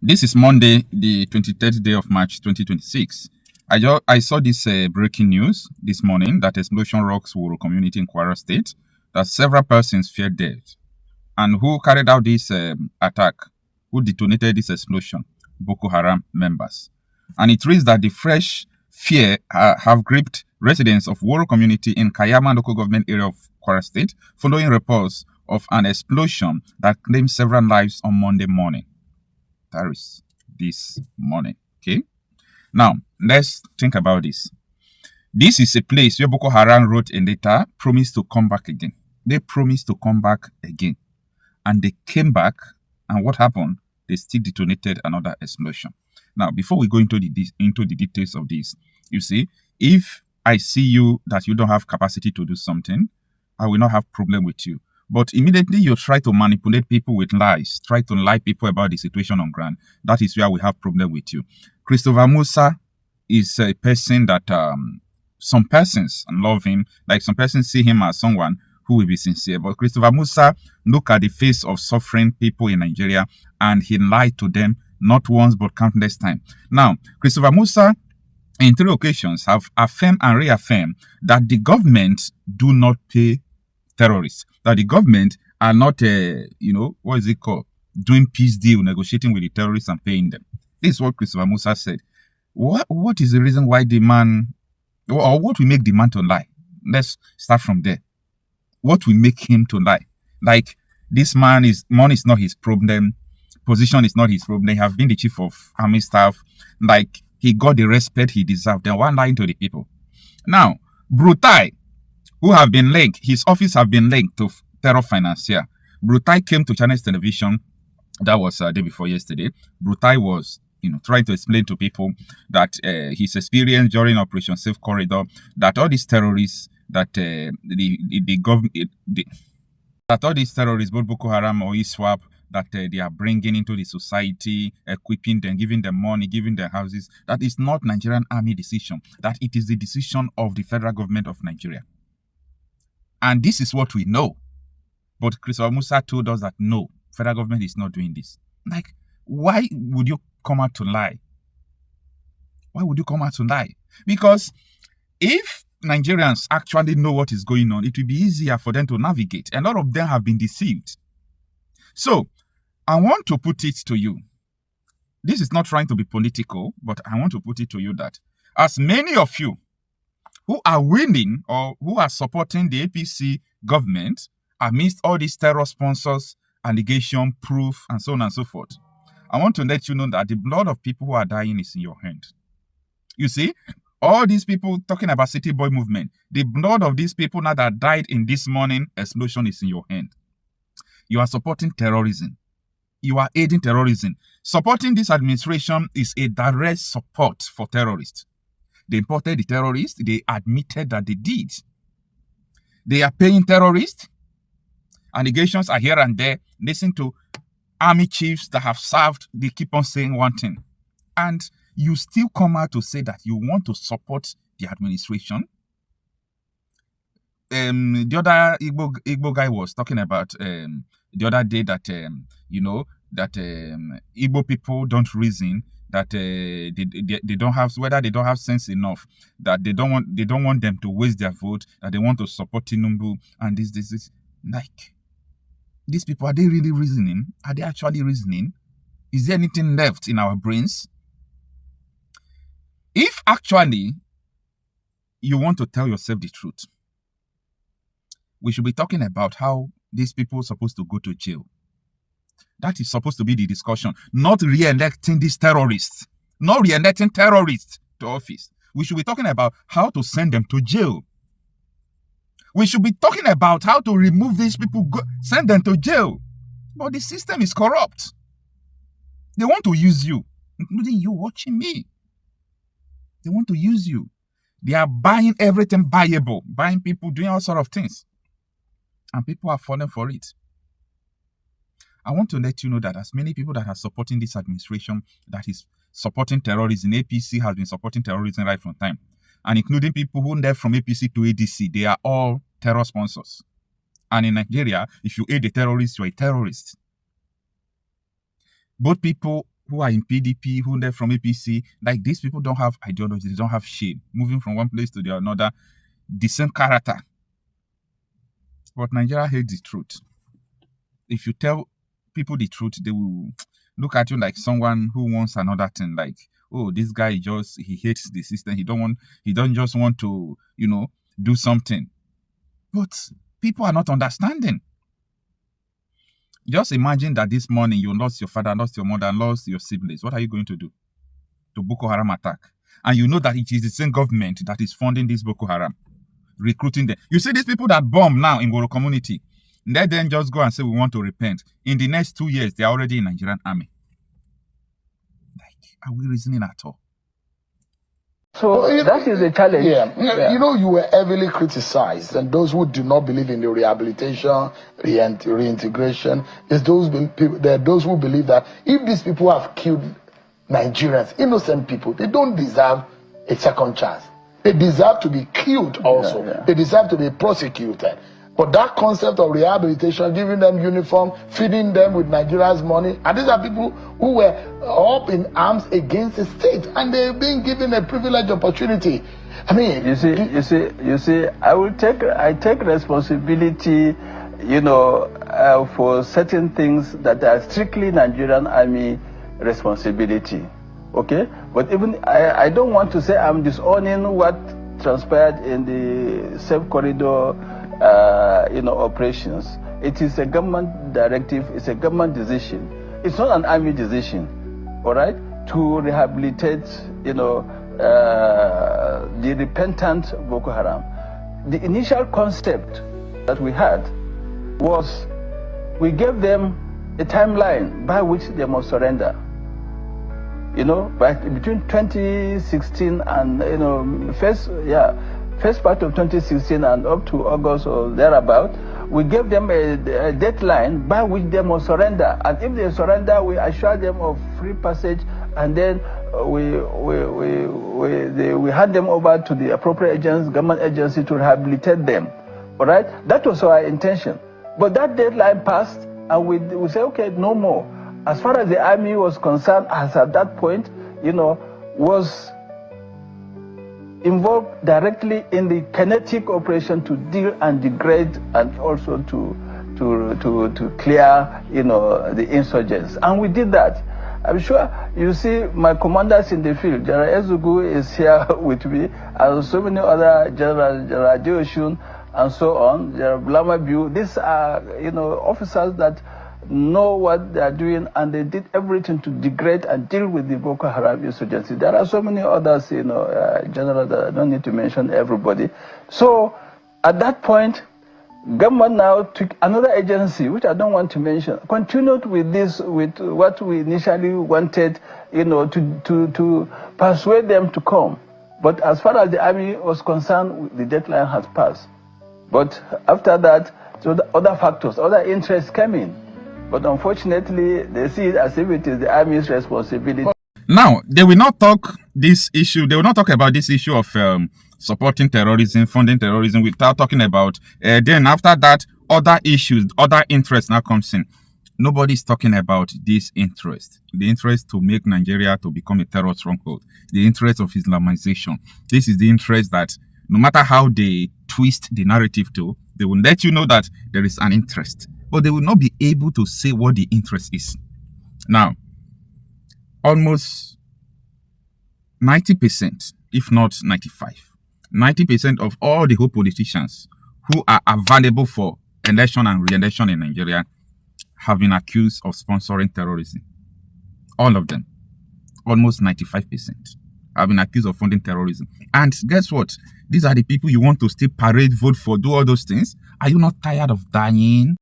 This is Monday, the 23rd day of March 2026. I saw this breaking news this morning that explosion rocks Woro community in Kwara State, that several persons feared death. And who carried out this attack? Who detonated this explosion? Bøkoharam members. And it reads that the fresh fear have gripped residents of Woro community in Kayama local government area of Kwara State following reports of an explosion that claimed several lives on Monday morning. That is this morning. Okay. Now let's think about this. This is a place where Boko Haram wrote a letter, promised to come back again. They promised to come back again, and they came back. And what happened? They still detonated another explosion. Now, before we go into the details of this, you see, if I see you that you don't have capacity to do something, I will not have problem with you. But immediately you try to manipulate people with lies, try to lie people about the situation on ground. That is where we have problem with you. Christopher Musa is a person that some persons love him, like some persons see him as someone who will be sincere. But Christopher Musa look at the face of suffering people in Nigeria and he lied to them not once but countless times. Now, Christopher Musa in 3 occasions have affirmed and reaffirmed that the government do not pay terrorists, that the government are not, what is it called? Doing peace deal, negotiating with the terrorists and paying them. This is what Christopher Musa said. What is the reason why the man, or what will make the man to lie? Let's start from there. What will make him to lie? Like, this man money is not his problem, position is not his problem. He have been the chief of army staff. Like, he got the respect he deserved. Then why lying to the people? Now, Brutai, who have been linked, his office have been linked to terror financier. Brutai came to Channels Television, that was day before yesterday. Brutai was, trying to explain to people that his experience during Operation Safe Corridor, that all these terrorists, that the government, that all these terrorists, both Boko Haram or ISWAP, that they are bringing into the society, equipping them, giving them money, giving them houses, that is not Nigerian army decision, that it is the decision of the federal government of Nigeria. And this is what we know. But Christopher Musa told us that no, federal government is not doing this. Like, why would you come out to lie? Why would you come out to lie? Because if Nigerians actually know what is going on, it will be easier for them to navigate. A lot of them have been deceived. So, I want to put it to you. This is not trying to be political, but I want to put it to you that as many of you who are winning or who are supporting the APC government amidst all these terror sponsors, allegation, proof, and so on and so forth, I want to let you know that the blood of people who are dying is in your hand. You see, all these people talking about City Boy movement, the blood of these people now that died in this morning explosion is in your hand. You are supporting terrorism. You are aiding terrorism. Supporting this administration is a direct support for terrorists. They imported the terrorists. They admitted that they did. They are paying terrorists. Allegations are here and there. Listen to army chiefs that have served. They keep on saying one thing. And you still come out to say that you want to support the administration. The other Igbo guy was talking about the other day that, Igbo people don't reason, that they don't have, whether they don't have sense enough, that they don't want them to waste their vote, that they want to support Tinubu, and this. Like, these people, are they really reasoning? Are they actually reasoning? Is there anything left in our brains? If actually you want to tell yourself the truth, we should be talking about how these people are supposed to go to jail. That is supposed to be the discussion, not re-electing these terrorists, not re-electing terrorists to office. We should be talking about how to send them to jail. We should be talking about how to remove these people, send them to jail. But the system is corrupt. They want to use you, including you watching me. They want to use you. They are buying everything buyable, buying people, doing all sorts of things. And people are falling for it. I want to let you know that as many people that are supporting this administration that is supporting terrorism, APC has been supporting terrorism right from time. And including people who left from APC to ADC, they are all terror sponsors. And in Nigeria, if you aid a terrorist, you're a terrorist. Both people who are in PDP, who they're from APC. Like, these people don't have ideology, they don't have shame. Moving from one place to the another, the same character. But Nigeria hates the truth. If you tell people the truth, they will look at you like someone who wants another thing. Like, oh, this guy he hates the system. He don't just want to, do something. But people are not understanding. Just imagine that this morning you lost your father, lost your mother, lost your siblings. What are you going to do? To Bøkoharam attack. And you know that it is the same government that is funding this Bøkoharam, recruiting them. You see these people that bomb now in Woro community, let them just go and say, we want to repent. In the next 2 years, they are already in Nigerian army. Like, are we reasoning at all? So that is the challenge. Yeah. You were heavily criticized, and those who do not believe in the rehabilitation, reintegration, there are those who believe that if these people have killed Nigerians, innocent people, they don't deserve a second chance. They deserve to be killed also. They deserve to be prosecuted. But that concept of rehabilitation, giving them uniform, feeding them with Nigeria's money, and these are people who were up in arms against the state, and they're being given a privileged opportunity. I mean, you see, I take responsibility, for certain things that are strictly Nigerian army responsibility. Okay, but even I don't want to say I'm disowning what transpired in the safe corridor operations. It is a government directive, it's a government decision. It's not an army decision, all right, to rehabilitate, the repentant Bøkoharam. The initial concept that we had was we gave them a timeline by which they must surrender. Between 2016 and, first part of 2016 and up to August or thereabout, we gave them a deadline by which they must surrender. And if they surrender, we assure them of free passage, and then we hand them over to the appropriate government agency to rehabilitate them. All right? That was our intention. But that deadline passed, and we say, okay, no more. As far as the army was concerned, as at that point, was involved directly in the kinetic operation to deal and degrade, and also to clear, the insurgents. And we did that. I'm sure you see my commanders in the field. General Ezugu is here with me, and so many other General Deàd, and so on. General Blamabu. These are, officers that know what they are doing, and they did everything to degrade and deal with the Bøkoharam insurgency. There are so many others, general, that I don't need to mention everybody. So at that point, government now took another agency, which I don't want to mention, continued with what we initially wanted, to persuade them to come. But as far as the army was concerned, the deadline has passed. But after that, so the other factors, other interests came in. But unfortunately, they see it as if it is the army's responsibility. Now, they will not talk this issue. They will not talk about this issue of supporting terrorism, funding terrorism, without talking about. Then after that, other issues, other interests now comes in. Nobody is talking about this interest. The interest to make Nigeria to become a terror stronghold. The interest of Islamization. This is the interest that no matter how they twist the narrative to, they will let you know that there is an interest. But they will not be able to say what the interest is. Now, almost 90%, if not 90% of all the whole politicians who are available for election and re-election in Nigeria have been accused of sponsoring terrorism. All of them. Almost 95% have been accused of funding terrorism. And guess what? These are the people you want to still parade, vote for, do all those things. Are you not tired of dying?